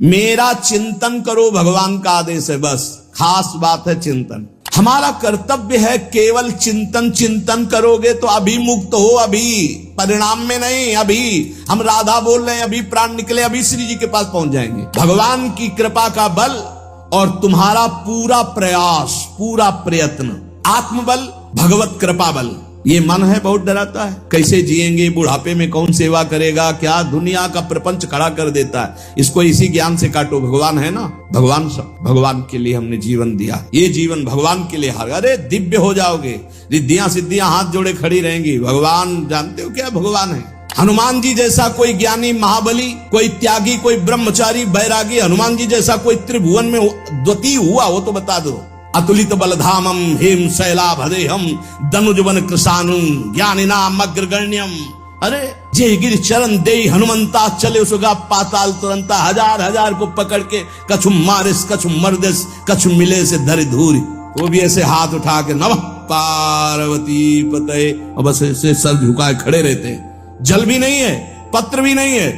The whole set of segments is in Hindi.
मेरा चिंतन करो, भगवान का आदेश है। बस खास बात है चिंतन। हमारा कर्तव्य है केवल चिंतन। चिंतन करोगे तो अभी मुक्त हो, अभी परिणाम में नहीं। अभी हम राधा बोल रहे हैं, अभी प्राण निकले, अभी श्री जी के पास पहुंच जाएंगे। भगवान की कृपा का बल और तुम्हारा पूरा प्रयास, पूरा प्रयत्न, आत्मबल, भगवत कृपा बल। ये मन है बहुत डराता है, कैसे जिएंगे, बुढ़ापे में कौन सेवा करेगा, क्या दुनिया का प्रपंच खड़ा कर देता है। इसको इसी ज्ञान से काटो। भगवान है ना, भगवान सब, भगवान के लिए हमने जीवन दिया। ये जीवन भगवान के लिए अरे दिव्य हो जाओगे, रिद्धियां सिद्धियां हाथ जोड़े खड़ी रहेंगी। भगवान जानते हो क्या भगवान है। हनुमान जी जैसा कोई ज्ञानी, महाबली, कोई त्यागी, कोई ब्रह्मचारी, बैरागी, हनुमान जी जैसा कोई त्रिभुवन में द्वितीय हुआ वो तो बता दो। अतुलित बलधामम हेम शैलाभदेहम दनुजवन कृशानुम ज्ञानिनाम अग्रगण्यम। अरे जे गिर चरण दे हनुमंता चले सुगा पाताल तुरंता। हजार हजार को पकड़ के कछु मारिस कछु मर्दिस कछु मिले से धरि धूरी। वो भी ऐसे हाथ उठा के नमः पार्वती पते, और बस ऐसे सर झुकाए खड़े रहते हैं। जल भी नहीं है, पत्र भी नहीं है,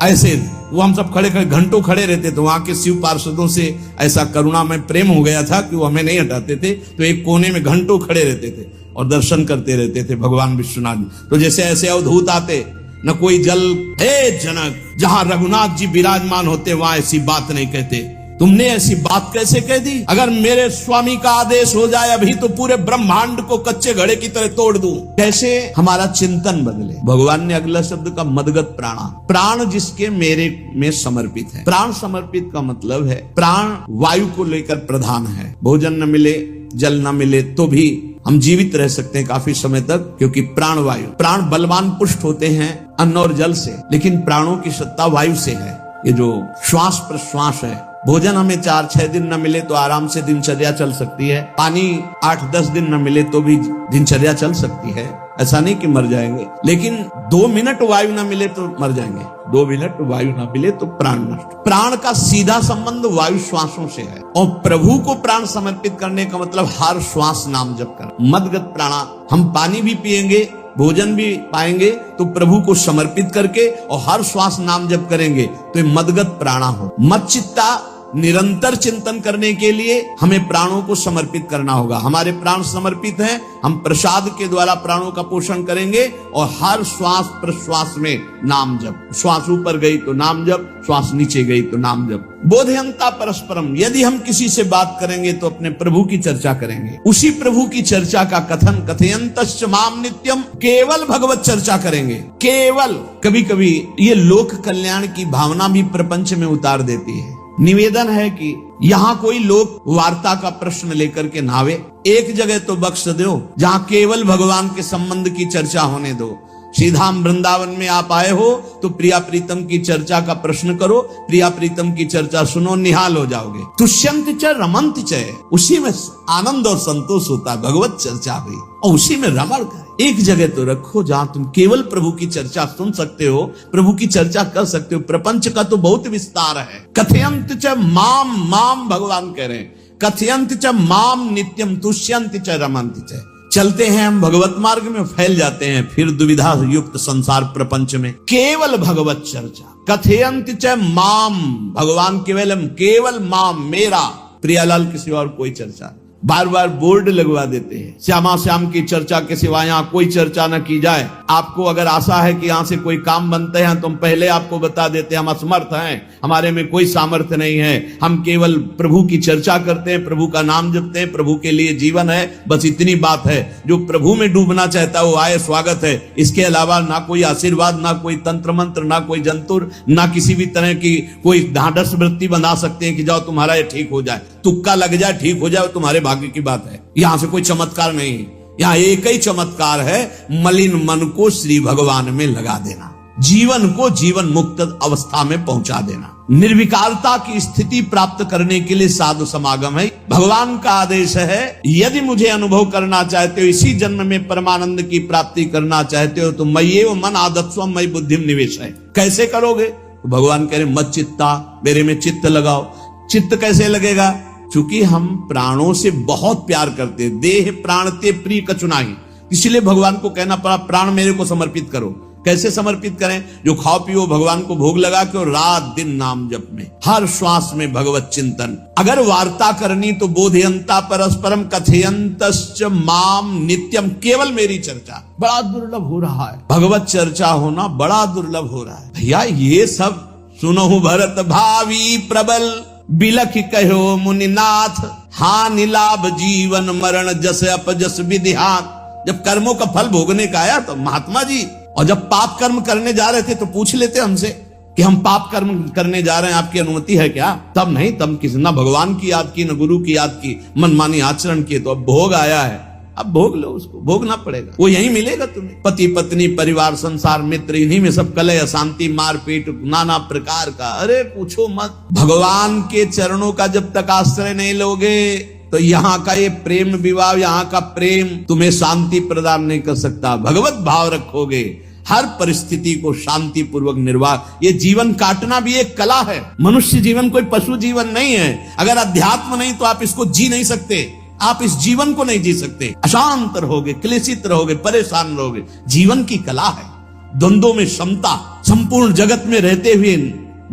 ऐसे वो हम सब खड़े खड़े घंटों खड़े रहते। तो वहां के शिव पार्षदों से ऐसा करुणा में प्रेम हो गया था कि वो हमें नहीं हटाते थे। तो एक कोने में घंटों खड़े रहते थे और दर्शन करते रहते थे भगवान विश्वनाथ जी। तो जैसे ऐसे अवधूत आते, न कोई जल, हे जनक, जहां रघुनाथ जी विराजमान होते वहां ऐसी बात नहीं कहते। तुमने ऐसी बात कैसे कह दी? अगर मेरे स्वामी का आदेश हो जाए अभी तो पूरे ब्रह्मांड को कच्चे घड़े की तरह तोड़ दूं। कैसे हमारा चिंतन बदले। भगवान ने अगला शब्द का मदगत प्राणा, प्राण जिसके मेरे में समर्पित है। प्राण समर्पित का मतलब है प्राण वायु को लेकर प्रधान है। भोजन न मिले, जल न मिले तो भी हम जीवित रह सकते हैं काफी समय तक, क्योंकि प्राण वायु, प्राण बलवान पुष्ट होते हैं अन्न और जल से, लेकिन प्राणों की सत्ता वायु से है। ये जो श्वास प्रश्वास है, भोजन हमें 4-6 दिन न मिले तो आराम से दिनचर्या चल सकती है। पानी 8-10 दिन न मिले तो भी दिनचर्या चल सकती है। ऐसा नहीं कि मर जाएंगे, लेकिन 2 मिनट वायु न मिले तो मर जाएंगे। 2 मिनट वायु न मिले तो प्राण नष्ट। प्राण का सीधा संबंध वायु श्वासों से है, और प्रभु को प्राण समर्पित करने का मतलब हर श्वास नाम जप करना। मदगत प्राणा, हम पानी भी पिएंगे, भोजन भी पाएंगे तो प्रभु को समर्पित करके, और हर श्वास नाम जप करेंगे तो ये मदगत प्राणा हो। मच्चित्ता, निरंतर चिंतन करने के लिए हमें प्राणों को समर्पित करना होगा। हमारे प्राण समर्पित हैं, हम प्रसाद के द्वारा प्राणों का पोषण करेंगे, और हर श्वास प्रश्वास में नाम जप। श्वास ऊपर गई तो नाम जप, श्वास नीचे गई तो नाम जप। बोधयंता परस्परम, यदि हम किसी से बात करेंगे तो अपने प्रभु की चर्चा करेंगे। उसी प्रभु की चर्चा का कथन, कथयंतश्च माम नित्यम, केवल भगवत चर्चा करेंगे। केवल, कभी कभी ये लोक कल्याण की भावना भी प्रपंच में उतार देती है। निवेदन है कि यहाँ कोई लोक वार्ता का प्रश्न लेकर के नावे, एक जगह तो बख्श दो जहाँ केवल भगवान के संबंध की चर्चा होने दो। श्रीधाम वृंदावन में आप आए हो तो प्रिया प्रीतम की चर्चा का प्रश्न करो, प्रिया प्रीतम की चर्चा सुनो, निहाल हो जाओगे। तुष्यंत च रमंत च, उसी में आनंद और संतोष होता है। भगवत चर्चा हुई और उसी में रमण कर। एक जगह तो रखो जहां तुम केवल प्रभु की चर्चा सुन सकते हो, प्रभु की चर्चा कर सकते हो। प्रपंच का तो बहुत विस्तार है। कथयंत च माम, माम भगवान कह रहे हैं, कथयंत च माम नित्यम तुष्यंत च रमंत च। चलते हैं हम भगवत मार्ग में, फैल जाते हैं फिर दुविधा युक्त संसार प्रपंच में। केवल भगवत चर्चा, कथयंत च माम, भगवान केवलम, केवल माम, मेरा, प्रियालाल के सिवा और कोई चर्चा। बार बार बोर्ड लगवा देते हैं, श्यामा श्याम की चर्चा के सिवा यहाँ कोई चर्चा न की जाए। आपको अगर आशा है कि यहाँ से कोई काम बनते हैं तो हम पहले आपको बता देते हैं हम असमर्थ हैं, हमारे में कोई सामर्थ्य नहीं है। हम केवल प्रभु की चर्चा करते हैं, प्रभु का नाम जपते हैं, प्रभु के लिए जीवन है, बस इतनी बात है। जो प्रभु में डूबना चाहता है वो आए, स्वागत है। इसके अलावा ना कोई आशीर्वाद, ना कोई तंत्र मंत्र, ना कोई जंतुर, ना किसी भी तरह की कोई ढांढस वृत्ति बना सकते हैं कि जाओ तुम्हारा ये ठीक हो जाए, तुक्का लग जाए, ठीक हो जाए, तुम्हारे भाग्य की बात है। यहां से कोई चमत्कार नहीं है। यहाँ एक ही चमत्कार है, मलिन मन को श्री भगवान में लगा देना, जीवन को जीवन मुक्त अवस्था में पहुंचा देना। निर्विकारता की स्थिति प्राप्त करने के लिए साधु समागम है। भगवान का आदेश है, यदि मुझे अनुभव करना चाहते हो, इसी जन्म में परमानंद की प्राप्ति करना चाहते हो तो मय्येव मन आदत्स्व मयि बुद्धिम निवेश है। कैसे करोगे? तो भगवान कह रहे मत चित्ता, मेरे में चित्त लगाओ। चित्त कैसे लगेगा? चूंकि हम प्राणों से बहुत प्यार करते हैं, देह प्राण ते प्रिय कछु नाही, इसलिए भगवान को कहना पड़ा प्राण मेरे को समर्पित करो। कैसे समर्पित करें? जो खाओ पियो भगवान को भोग लगा के और रात दिन नाम जप में, हर श्वास में भगवत चिंतन। अगर वार्ता करनी तो बोधयंता परस्परम कथयंतश्च माम नित्यम, केवल मेरी चर्चा। बड़ा दुर्लभ हो रहा है, भगवत चर्चा होना बड़ा दुर्लभ हो रहा है भैया। ये सब सुनहु भरत भावी प्रबल, बिलख कहो मुनिनाथ, हानि लाभ जीवन मरण जस अपजस विधिहान। जब कर्मों का फल भोगने का आया तो महात्मा जी, और जब पाप कर्म करने जा रहे थे तो पूछ लेते हमसे कि हम पाप कर्म करने जा रहे हैं, आपकी अनुमति है क्या? तब नहीं, तब किसी ना भगवान की याद की न गुरु की याद की, मनमानी आचरण किए। तो अब भोग आया है, अब भोग लो, उसको भोगना पड़ेगा, वो यही मिलेगा तुम्हें। पति पत्नी परिवार संसार मित्र, इन्हीं में सब कलह अशांति मारपीट नाना प्रकार का। अरे पूछो मत, भगवान के चरणों का जब तक आश्रय नहीं लोगे तो यहाँ का ये प्रेम विवाह, यहाँ का प्रेम तुम्हें शांति प्रदान नहीं कर सकता। भगवत भाव रखोगे, हर परिस्थिति को शांति पूर्वक निर्वाह। ये जीवन काटना भी एक कला है। मनुष्य जीवन कोई पशु जीवन नहीं है। अगर अध्यात्म नहीं तो आप इसको जी नहीं सकते, आप इस जीवन को नहीं जी सकते। अशांत रहोगे, क्लेशित रहोगे, परेशान रहोगे। जीवन की कला है द्वंद्वों में समता, संपूर्ण जगत में रहते हुए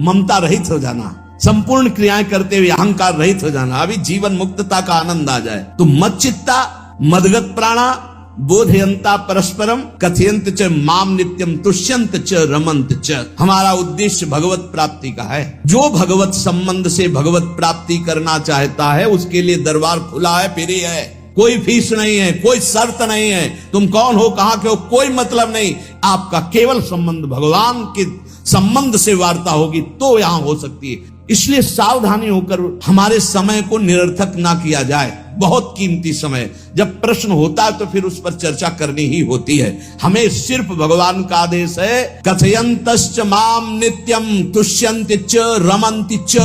ममता रहित हो जाना, संपूर्ण क्रियाएं करते हुए अहंकार रहित हो जाना। अभी जीवन मुक्तता का आनंद आ जाए तो मत चित्ता मदगत प्राणा बोधयंता परस्परम कथयंत च माम नित्यम तुष्यंत च रमंत च। हमारा उद्देश्य भगवत प्राप्ति का है। जो भगवत संबंध से भगवत प्राप्ति करना चाहता है उसके लिए दरबार खुला है, फ्री है, कोई फीस नहीं है, कोई शर्त नहीं है। तुम कौन हो, कहां के हो, कोई मतलब नहीं। आपका केवल संबंध भगवान के संबंध से वार्ता होगी तो यहां हो सकती है। इसलिए सावधानी होकर हमारे समय को निरर्थक ना किया जाए। बहुत कीमती समय, जब प्रश्न होता है तो फिर उस पर चर्चा करनी ही होती है। हमें सिर्फ भगवान का आदेश है, कथयंतश्च माम नित्यम तुष्यन्ति च रमन्ति च।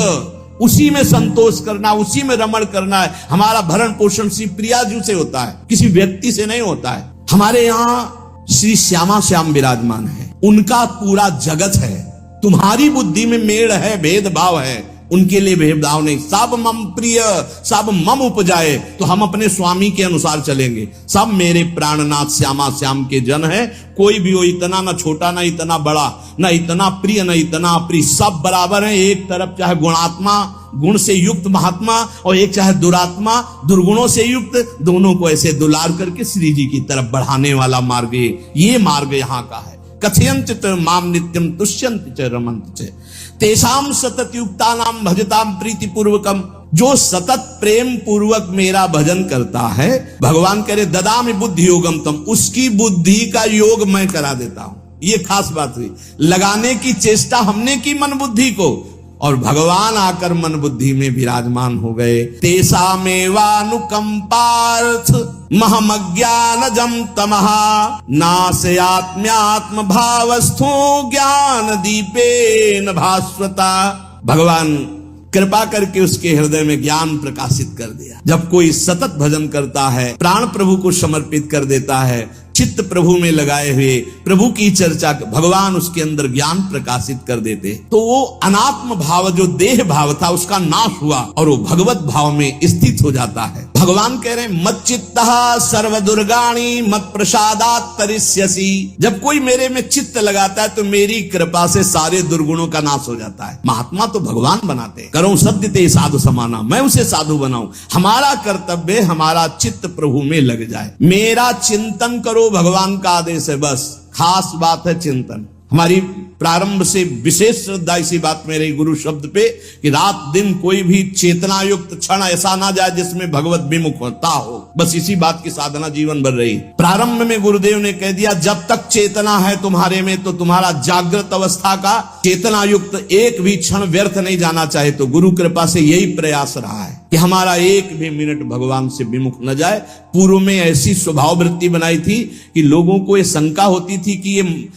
उसी में संतोष करना, उसी में रमण करना है। हमारा भरण पोषण श्री प्रिया जी से होता है, किसी व्यक्ति से नहीं होता है। हमारे यहाँ श्री श्यामा श्याम विराजमान है, उनका पूरा जगत है। तुम्हारी बुद्धि में मेड़ है, भेदभाव है, उनके लिए भेदभाव नहीं। सब मम प्रिय, सब मम उपजाए, तो हम अपने स्वामी के अनुसार चलेंगे। सब मेरे प्राणनाथ श्यामा श्याम के जन है। कोई भी हो, इतना ना छोटा ना इतना बड़ा, ना इतना प्रिय ना इतना अप्रिय, सब बराबर है। एक तरफ चाहे गुणात्मा, गुण से युक्त महात्मा, और एक चाहे दुरात्मा, दुर्गुणों से युक्त, दोनों को ऐसे दुलार करके श्री जी की तरफ बढ़ाने वाला मार्ग ये मार्ग यहाँ का है। कथयंत च माम नित्यम तुष्यंत च रमंत च तेषाम सतत युक्तानाम भजताम प्रीति पूर्वकम। जो सतत प्रेम पूर्वक मेरा भजन करता है, भगवान कह रहे ददामि बुद्धि योगम तम, उसकी बुद्धि का योग मैं करा देता हूं। ये खास बात हुई। लगाने की चेष्टा हमने की मन बुद्धि को, और भगवान आकर मन बुद्धि में विराजमान हो गए। तेषामेवानुकंपार्थ महमज्ञानजं तमः नाशयात्म्यात्म भावस्थो ज्ञान दीपेन भास्वता। भगवान कृपा करके उसके हृदय में ज्ञान प्रकाशित कर दिया। जब कोई सतत भजन करता है, प्राण प्रभु को समर्पित कर देता है, चित्त प्रभु में लगाए हुए प्रभु की चर्चा, भगवान उसके अंदर ज्ञान प्रकाशित कर देते, तो वो अनात्म भाव जो देह भाव था उसका नाश हुआ और वो भगवत भाव में स्थित हो जाता है। भगवान कह रहे हैं मत चित्तः सर्व दुर्गाणी मत प्रसादात् तरिष्यसि। जब कोई मेरे में चित्त लगाता है तो मेरी कृपा से सारे दुर्गुणों का नाश हो जाता है। महात्मा तो भगवान बनाते हैं, करो सत्य ते साधु समाना, मैं उसे साधु बनाऊं। हमारा कर्तव्य, हमारा चित्त प्रभु में लग जाए। मेरा चिंतन करो, भगवान का आदेश है, बस खास बात है चिंतन। हमारी प्रारंभ से विशेष श्रद्धा इसी बात में रही गुरु शब्द पे कि रात दिन कोई भी चेतना युक्त क्षण ऐसा ना जाए जिसमें भगवत विमुख होता हो। बस इसी बात की साधना जीवन भर रही। प्रारंभ में गुरुदेव ने कह दिया जब तक चेतना है तुम्हारे में तो तुम्हारा जागृत अवस्था का चेतना युक्त एक भी क्षण व्यर्थ नहीं जाना चाहे। तो गुरु कृपा से यही प्रयास रहा है कि हमारा एक भी मिनट भगवान से विमुख न जाए। पूर्व में ऐसी स्वभाव वृत्ति बनाई थी कि लोगों को ये शंका होती थी कि ये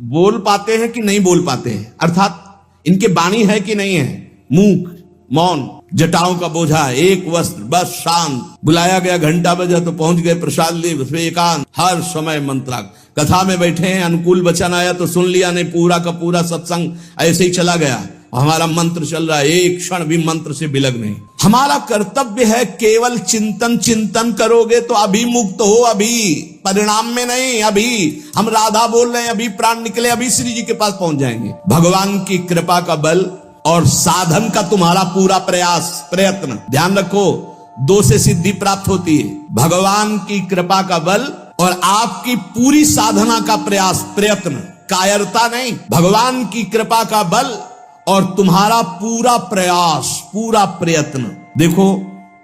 बोल पाते हैं कि नहीं बोल पाते हैं, अर्थात इनके वाणी है कि नहीं है। मूक, मौन, जटाओं का बोझा, एक वस्त्र, बस शांत। बुलाया गया, घंटा बजा तो पहुंच गए, प्रसाद लिए, उसमें एकांत, हर समय मंत्राग। कथा में बैठे हैं, अनुकूल वचन आया तो सुन लिया, नहीं पूरा का पूरा सत्संग ऐसे ही चला गया। हमारा मंत्र चल रहा है, एक क्षण भी मंत्र से बिलग नहीं। हमारा कर्तव्य है केवल चिंतन। चिंतन करोगे तो अभी मुक्त हो, अभी परिणाम में नहीं। अभी हम राधा बोल रहे हैं, अभी प्राण निकले, अभी श्री जी के पास पहुंच जाएंगे। भगवान की कृपा का बल और साधन का तुम्हारा पूरा प्रयास प्रयत्न, ध्यान रखो, दो से सिद्धि प्राप्त होती है, भगवान की कृपा का बल और आपकी पूरी साधना का प्रयास प्रयत्न, कायरता नहीं, भगवान की कृपा का बल और तुम्हारा पूरा प्रयास पूरा प्रयत्न। देखो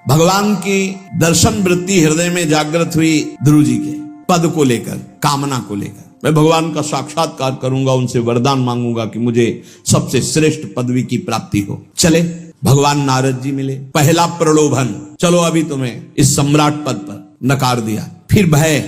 भगवान की दर्शन वृत्ति हृदय में जागृत हुई ध्रुव जी के पद को लेकर, कामना को लेकर, मैं भगवान का साक्षात्कार करूंगा, उनसे वरदान मांगूंगा कि मुझे सबसे श्रेष्ठ पदवी की प्राप्ति हो। चले भगवान नारद जी मिले, पहला प्रलोभन, चलो अभी तुम्हें इस सम्राट पद पर नकार दिया। फिर भय,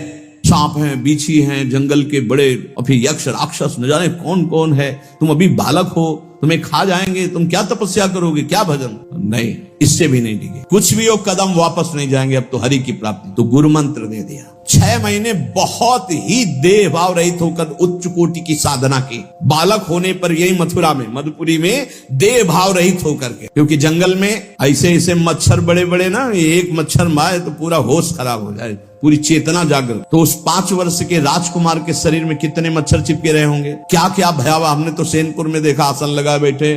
सांप हैं, बीछी हैं, जंगल के बड़े, और फिर यक्ष राक्षस, न जाने कौन कौन है, तुम अभी बालक हो, तुम्हें खा जाएंगे, तुम क्या तपस्या करोगे, क्या भजन, नहीं, इससे भी नहीं टिके, कुछ भी हो, कदम वापस नहीं जाएंगे, अब तो हरि की प्राप्ति। तो गुरु मंत्र दे दिया। 6 महीने बहुत ही देह भाव रहित होकर उच्च कोटि की साधना की। बालक होने पर यही मथुरा में, मधुपुरी में देह भाव रहित होकर के, क्योंकि जंगल में ऐसे ऐसे मच्छर बड़े बड़े ना, एक मच्छर मारे तो पूरा होश खराब हो जाए, पूरी चेतना जागृत। तो उस 5 वर्ष के राजकुमार के शरीर में कितने मच्छर चिपके रहे होंगे, क्या क्या भयावह। हमने तो सैनपुर में देखा, आसन लगाए बैठे,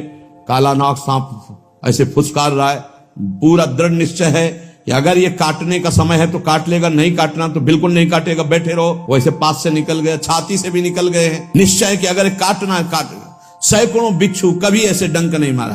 काला नाग सांप ऐसे फुसकार रहा है, पूरा दृढ़ निश्चय है कि अगर ये काटने का समय है तो काट लेगा, नहीं काटना तो बिल्कुल नहीं काटेगा, बैठे रहो। वैसे पास से निकल गए, छाती से भी निकल गए हैं, निश्चय कि अगर काटना है काटेगा। सैकड़ों बिच्छू, कभी ऐसे डंक नहीं मारा।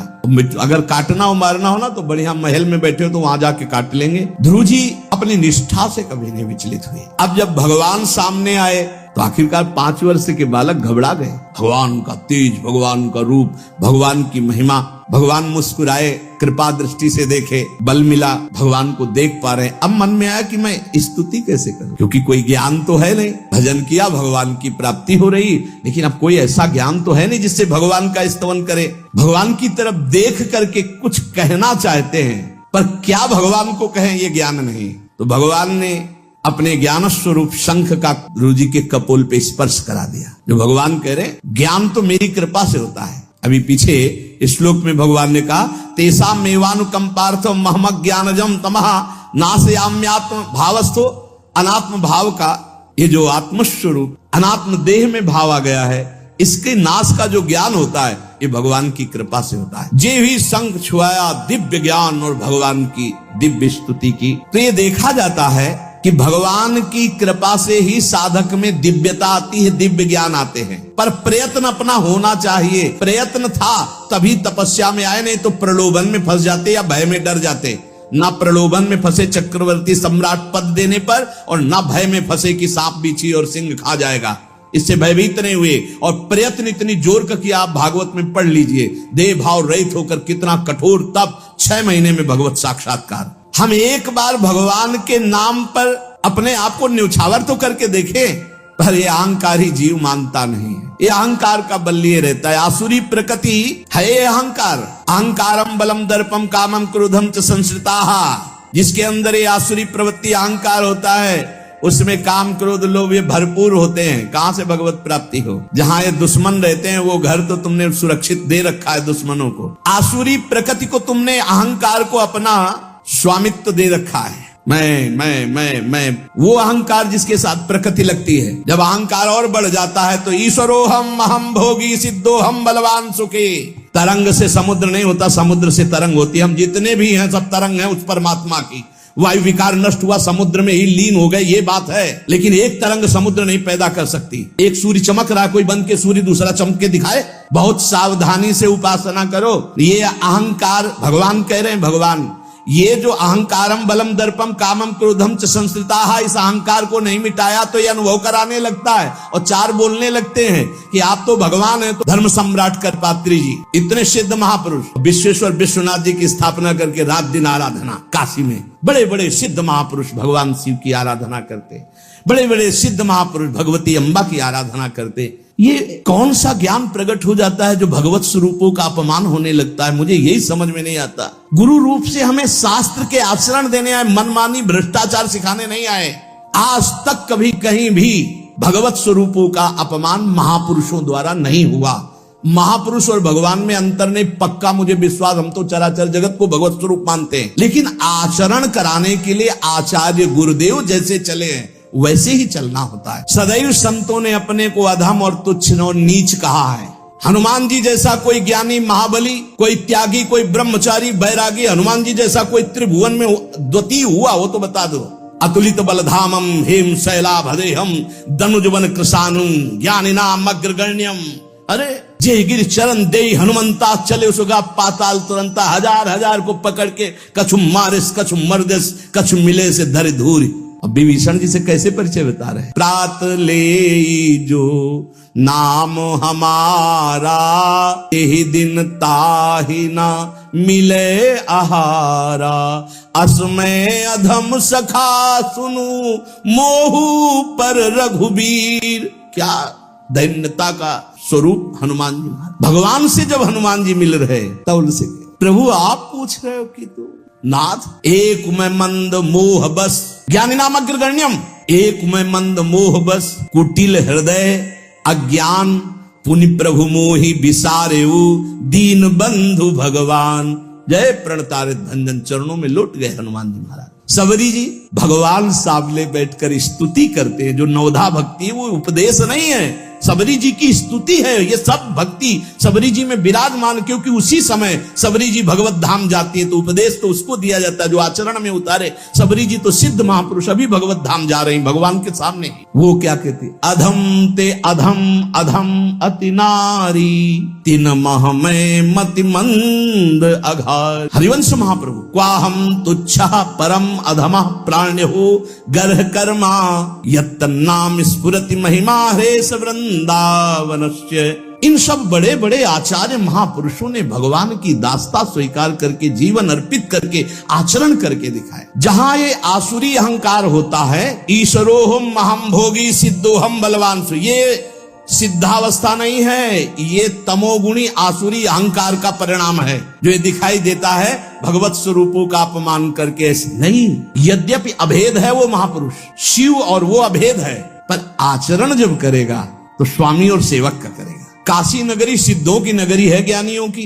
अगर काटना हो मारना हो ना तो बढ़िया महल में बैठे हो तो वहां जाके काट लेंगे। ध्रुव जी अपनी निष्ठा से कभी नहीं विचलित हुए। अब जब भगवान सामने आए तो आखिरकार 5 वर्ष के बालक घबरा गए। भगवान का तेज, भगवान का रूप, भगवान की महिमा, भगवान मुस्कुराए, कृपा दृष्टि से देखे, बल मिला, भगवान को देख पा रहे। अब मन में आया कि मैं स्तुति कैसे करूं, क्योंकि कोई ज्ञान तो है नहीं। भजन किया, भगवान की प्राप्ति हो रही, लेकिन अब कोई ऐसा ज्ञान तो है नहीं जिससे भगवान का स्तवन करे। भगवान की तरफ देख करके कुछ कहना चाहते हैं, पर क्या भगवान को कहें ये ज्ञान नहीं। तो भगवान ने अपने ज्ञान स्वरूप शंख का ध्रुव जी के कपोल पे स्पर्श करा दिया। जो भगवान कह रहे, ज्ञान तो मेरी कृपा से होता है। अभी पीछे इस श्लोक में भगवान ने कहा, तेसा मेवानुकंपार्थो महमक ज्ञानजम तमः नाशयाम्यात्म भावस्थो। अनात्म भाव का ये जो आत्मस्वरूप अनात्म देह में भाव आ गया है, इसके नाश का जो ज्ञान होता है ये भगवान की कृपा से होता है। जे भी शंख छुआया दिव्य ज्ञान और भगवान की दिव्य स्तुति की। तो ये देखा जाता है कि भगवान की कृपा से ही साधक में दिव्यता आती है, दिव्य ज्ञान आते हैं। पर प्रयत्न अपना होना चाहिए। प्रयत्न था तभी तपस्या में आए, नहीं तो प्रलोभन में फंस जाते या भय में डर जाते। ना प्रलोभन में फंसे चक्रवर्ती सम्राट पद देने पर, और ना भय में फंसे कि सांप बीछी और सिंह खा जाएगा, इससे भयभीत नहीं हुए। और प्रयत्न इतनी जोर का किया, आप भागवत में पढ़ लीजिए, देह भाव रहित होकर कितना कठोर तप, 6 महीने में भगवत साक्षात्कार। हम एक बार भगवान के नाम पर अपने आप को न्यौछावर तो करके देखें, पर ये अहंकारी जीव मानता नहीं है। ये अहंकार का बल लिए रहता है। आसुरी प्रकृति है ये अहंकार। अहंकारम बलम दर्पम कामम क्रोधम च संश्रिताः। जिसके अंदर ये आसुरी प्रवृत्ति अहंकार होता है, उसमें काम क्रोध लोभ ये भरपूर होते हैं। कहां से भगवत प्राप्ति हो। जहां ये दुश्मन रहते हैं वो घर तो तुमने सुरक्षित दे रखा है दुश्मनों को। आसुरी प्रकृति को तुमने, अहंकार को अपना स्वामित्व दे रखा है। मैं वो अहंकार जिसके साथ प्रकृति लगती है। जब अहंकार और बढ़ जाता है तो ईश्वरोहम अहम भोगी सिद्धोहम बलवान सुखी। तरंग से समुद्र नहीं होता, समुद्र से तरंग होती है। हम जितने भी हैं सब तरंग हैं उस परमात्मा की। वायु विकार नष्ट हुआ, समुद्र में ही लीन हो गए, ये बात है। लेकिन एक तरंग समुद्र नहीं पैदा कर सकती। एक सूर्य चमक रहा, कोई बन के सूर्य दूसरा चमक के दिखाए। बहुत सावधानी से उपासना करो। ये अहंकार भगवान कह रहे हैं, भगवान ये जो अहंकारम बलम दर्पम कामम क्रोधम च संश्रिताः, इस अहंकार को नहीं मिटाया तो ये अनुभव कराने लगता है और 4 बोलने लगते हैं कि आप तो भगवान हैं। तो धर्म सम्राट करपात्री जी, इतने सिद्ध महापुरुष, विश्वेश्वर विश्वनाथ जी की स्थापना करके रात दिन आराधना, काशी में बड़े बड़े सिद्ध महापुरुष भगवान शिव की आराधना करते, बड़े बड़े सिद्ध महापुरुष भगवती अम्बा की आराधना करते। ये कौन सा ज्ञान प्रकट हो जाता है जो भगवत स्वरूपों का अपमान होने लगता है। मुझे यही समझ में नहीं आता। गुरु रूप से हमें शास्त्र के आचरण देने आए, मनमानी भ्रष्टाचार सिखाने नहीं आए। आज तक कभी कहीं भी भगवत स्वरूपों का अपमान महापुरुषों द्वारा नहीं हुआ। महापुरुष और भगवान में अंतर नहीं, पक्का मुझे विश्वास, हम तो चराचर जगत को भगवत स्वरूप मानते हैं, लेकिन आचरण कराने के लिए आचार्य गुरुदेव जैसे चले हैं वैसे ही चलना होता है। सदैव संतों ने अपने को अधम और तुच्छ और नीच कहा है। हनुमान जी जैसा कोई ज्ञानी महाबली, कोई त्यागी, कोई ब्रह्मचारी बैरागी, हनुमान जी जैसा कोई त्रिभुवन में द्वितीय हुआ हो तो बता दो। अतुलित बलधामम हेम शैलाभदेहम दनुजवन कृशानुम ज्ञानिनाम अग्रगण्यम। अरे जे गिर चरण दे हनुमंता चले सुगा पाताल तुरंता, हजार हजार को पकड़ के कछु मारिस कछु मर्दिस कछु मिले से धरे धूरी। अब विभीषण जी से कैसे परिचय बता रहे हैं। प्रात ले जो नाम हमारा, यही दिन ताहि ना मिले आहारा। असमय अधम सखा सुनु मोहू पर रघुबीर। क्या दैन्यता का स्वरूप हनुमान जी। भगवान से जब हनुमान जी मिल रहे तब उनसे प्रभु आप पूछ रहे हो कि तू नाथ एक में मंद मोह बस, ज्ञानी नाम अग्रगण्यम, एक में मंद मोह बस, कुटिल हृदय अज्ञान, पुनि प्रभु मोहि बिसारेऊ, दीन बंधु भगवान। जय प्रणतारित भंजन, चरणों में लौट गए हनुमान जी महाराज। सबरी जी भगवान सामने बैठकर स्तुति करते हैं। जो नवधा भक्ति है वो उपदेश नहीं है, सबरी जी की स्तुति है। ये सब भक्ति सबरी जी में विराजमान, क्योंकि उसी समय सबरी जी भगवत धाम जाती है तो उपदेश तो उसको दिया जाता है जो आचरण में उतारे। सबरी जी तो सिद्ध महापुरुष अभी भगवत धाम जा रही भगवान के सामने। वो क्या कहती, अधम ते अधम अधम अति नारी, तिन मह में मति मंद अघार। हरिवंश महाप्रभु क्वाहम तुच्छा परम अधम प्राण्य हो गर्ह कर्मा, यत्तन्नाम स्फुरति महिमा हरेश वृंदावनस्य। इन सब बड़े बड़े आचार्य महापुरुषों ने भगवान की दास्ता स्वीकार करके जीवन अर्पित करके आचरण करके दिखाए। जहां ये आसुरी अहंकार होता है, ईश्वरोहम महम भोगी सिद्धोहम बलवान, ये सिद्धावस्था नहीं है, ये तमोगुणी आसुरी अहंकार का परिणाम है जो ये दिखाई देता है भगवत स्वरूपों का अपमान करके। नहीं, यद्यपि अभेद है वो महापुरुष शिव और वो अभेद है, पर आचरण जब करेगा तो स्वामी और सेवक का करेगा। काशी नगरी सिद्धों की नगरी है, ज्ञानियों की।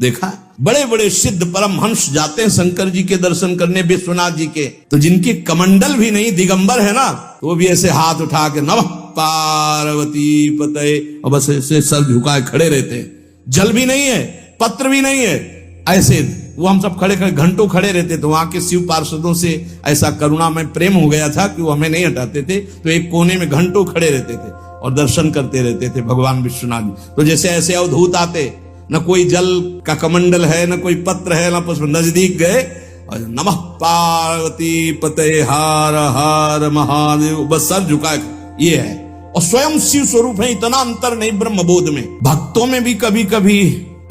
देखा बड़े बड़े सिद्ध परमहंस जाते हैं शंकर जी के दर्शन करने, विश्वनाथ जी के, तो जिनके कमंडल भी नहीं, दिगंबर है ना, तो वो भी ऐसे हाथ उठा के नमः पार्वती पते, और बस ऐसे सर झुकाए खड़े रहते हैं। जल भी नहीं है, पत्र भी नहीं है, ऐसे वो हम सब खड़े खड़े घंटों खड़े रहते। तो वहां के शिव पार्षदों से ऐसा करुणा में प्रेम हो गया था कि वो हमें नहीं हटाते थे, तो एक कोने में घंटों खड़े रहते थे और दर्शन करते रहते थे भगवान विश्वनाथ जी। तो जैसे ऐसे अवधूत आते, न कोई जल का कमंडल है, न कोई पत्र है, न पुष्प, नजदीक गए और नमः पार्वती पते हार हार महादेव, बस सर झुका, ये है। और स्वयं शिव स्वरूप है, इतना अंतर नहीं ब्रह्मबोध में। भक्तों में भी कभी कभी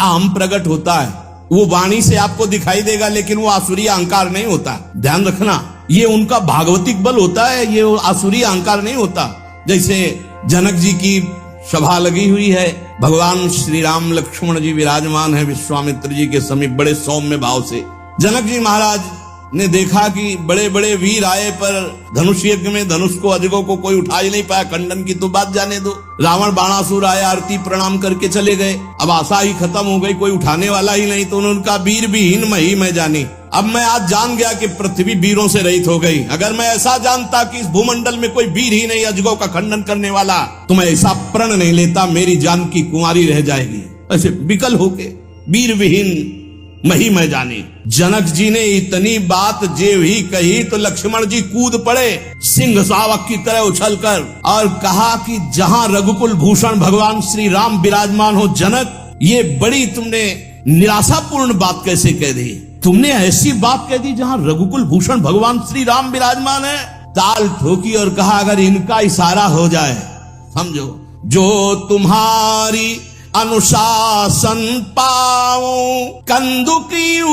आम प्रकट होता है, वो वाणी से आपको दिखाई देगा, लेकिन वो आसुरी अहंकार नहीं होता। ध्यान रखना, ये उनका भागवतिक बल होता है, ये आसुरी अहंकार नहीं होता। जैसे जनक जी की सभा लगी हुई है, भगवान श्री राम लक्ष्मण जी विराजमान है विश्वामित्र जी के समीप बड़े सौम्य भाव से। जनक जी महाराज ने देखा कि बड़े बड़े वीर आए, पर धनुष यज्ञ में धनुष को अजगों को कोई उठा ही नहीं पाया, खंडन की तो बात जाने दो। रावण बाणासुर आया, आरती प्रणाम करके चले गए। अब आशा ही खत्म हो गई, कोई उठाने वाला ही नहीं, तो उन्होंने उनका वीर विहीन मही मैं जानी। अब मैं आज जान गया कि पृथ्वी वीरों से रहित हो गई। अगर मैं ऐसा जानता कि इस भूमंडल में कोई वीर ही नहीं अजगों का खंडन करने वाला, तो मैं ऐसा प्रण नहीं लेता, मेरी जान की कुंवारी रह जाएगी। ऐसे विकल होके वीर विहीन मही मैं जानी। जनक जी ने इतनी बात जेव ही कही तो लक्ष्मण जी कूद पड़े सिंह शावक की तरह उछलकर, और कहा कि जहां रघुकुल भूषण भगवान श्री राम विराजमान हो, जनक ये बड़ी तुमने निराशापूर्ण बात कैसे कह दी। तुमने ऐसी बात कह दी जहां रघुकुल भूषण भगवान श्री राम विराजमान है। ताल ठोकी और कहा अगर इनका इशारा हो जाए, समझो, जो तुम्हारी अनुशासन पाऊं, कंदुकियू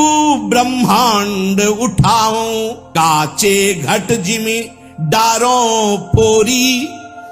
ब्रह्मांड उठाऊं, काचे घट जिमी डारों फोरी,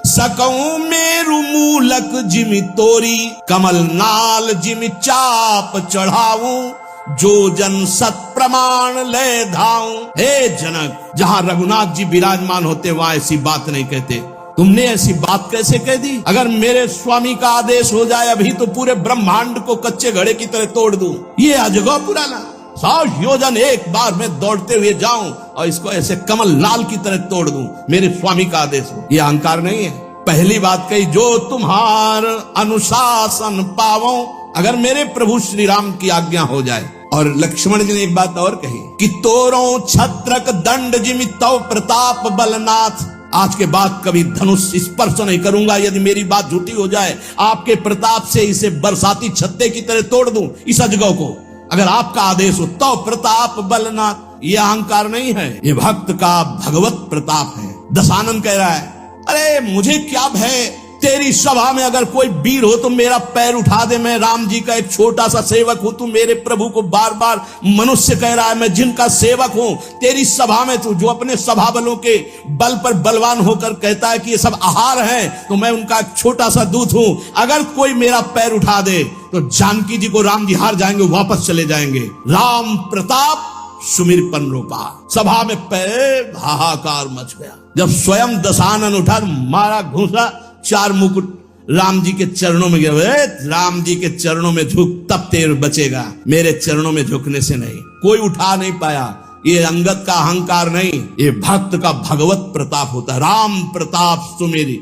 सकऊं मेरु मूलक जिमी तोरी, कमल नाल जिमी चाप चढ़ाऊं, जो जन सत प्रमाण ले धाऊं। हे जनक, जहां रघुनाथ जी विराजमान होते वहां ऐसी बात नहीं कहते। तुमने ऐसी बात कैसे कह दी? अगर मेरे स्वामी का आदेश हो जाए अभी तो पूरे ब्रह्मांड को कच्चे घड़े की तरह तोड़ दूं। ये अजगौ पुराना 100 योजन एक बार में दौड़ते हुए जाऊं और इसको ऐसे कमल लाल की तरह तोड़ दूं, मेरे स्वामी का आदेश हो। ये अहंकार नहीं है। पहली बात कही, जो तुम्हार अनुशासन पावो, अगर मेरे प्रभु श्री राम की आज्ञा हो जाए। और लक्ष्मण जी ने एक बात और कही कि तोरो छत्रक दंड जिमि तव प्रताप बलनाथ, आज के बाद कभी धनुष स्पर्श नहीं करूंगा। यदि मेरी बात झूठी हो जाए, आपके प्रताप से इसे बरसाती छत्ते की तरह तोड़ दूं इस अजगौ को, अगर आपका आदेश हो। तो प्रताप बलनाथ, ये अहंकार नहीं है, ये भक्त का भगवत प्रताप है। दशानन कह रहा है, अरे मुझे क्या भय, तेरी सभा में अगर कोई वीर हो तो मेरा पैर उठा दे। मैं राम जी का एक छोटा सा सेवक हूं, तू मेरे प्रभु को बार बार मनुष्य कह रहा है, मैं जिनका सेवक हूं। तेरी सभा में तू जो अपने सभा बलों के बल पर बलवान होकर कहता है कि ये सब आहार है, तो मैं उनका एक छोटा सा दूत हूं। अगर कोई मेरा पैर उठा दे तो जानकी जी को राम जी हार जाएंगे, वापस चले जाएंगे। राम प्रताप सुमिर पन रूपा। सभा में पैर हाहाकार मच गया। जब स्वयं दशानन उठा, मारा घूसा, 4 मुकुट राम जी के चरणों में गए। राम जी के चरणों में झुक, तब तेर बचेगा, मेरे चरणों में झुकने से नहीं। कोई उठा नहीं पाया। ये अंगद का अहंकार नहीं, ये भक्त का भगवत प्रताप होता है। राम प्रताप सुमेरी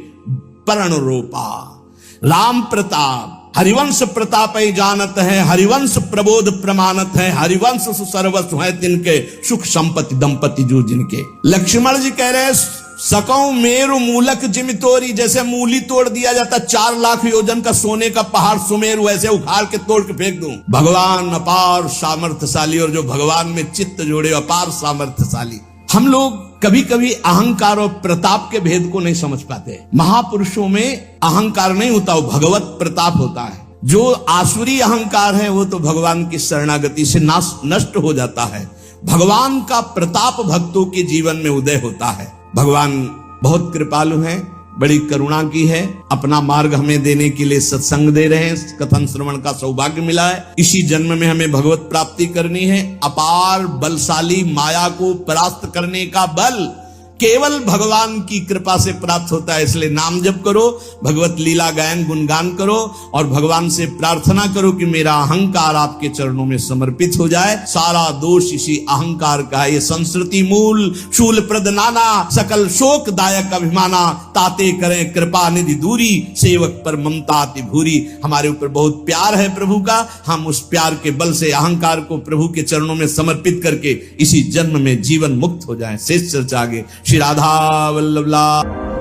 परण रूपा। राम प्रताप हरिवंश प्रताप ही जानत है, हरिवंश प्रबोध प्रमाणत है, हरिवंश सर्वस्व है तिनके, सुख संपत्ति दंपति जो जिनके। लक्ष्मण जी कह रहे, सकौ मेरु मूलक जिमितोरी, जैसे मूली तोड़ दिया जाता 4 लाख योजन का सोने का पहाड़ सुमेरु, ऐसे उखाड़ के तोड़ के फेंक दूं। भगवान अपार सामर्थ्यशाली, और जो भगवान में चित्त जोड़े अपार सामर्थ्यशाली। हम लोग कभी कभी अहंकार और प्रताप के भेद को नहीं समझ पाते। महापुरुषों में अहंकार नहीं होता, वो भगवत प्रताप होता है। जो आसुरी अहंकार है वो तो भगवान की शरणागति से नष्ट हो जाता है। भगवान का प्रताप भक्तों के जीवन में उदय होता है। भगवान बहुत कृपालु हैं, बड़ी करुणा की है। अपना मार्ग हमें देने के लिए सत्संग दे रहे हैं, कथन श्रवण का सौभाग्य मिला है। इसी जन्म में हमें भगवत प्राप्ति करनी है। अपार बलशाली माया को परास्त करने का बल केवल भगवान की कृपा से प्राप्त होता है। इसलिए नाम जप करो, भगवत लीला गायन गुणगान करो और भगवान से प्रार्थना करो कि मेरा अहंकार आपके चरणों में समर्पित हो जाए। सारा दोष इसी अहंकार का है। ये संस्कृति मूल शूल प्रद नाना, सकल शोक दायक अभिमाना, ताते करें कृपा निधि दूरी, सेवक पर ममता अति भूरी। हमारे ऊपर बहुत प्यार है प्रभु का, हम उस प्यार के बल से अहंकार को प्रभु के चरणों में समर्पित करके इसी जन्म में जीवन मुक्त हो जाए। शेष चर्चा आगे। श्री राधा वल्लभ।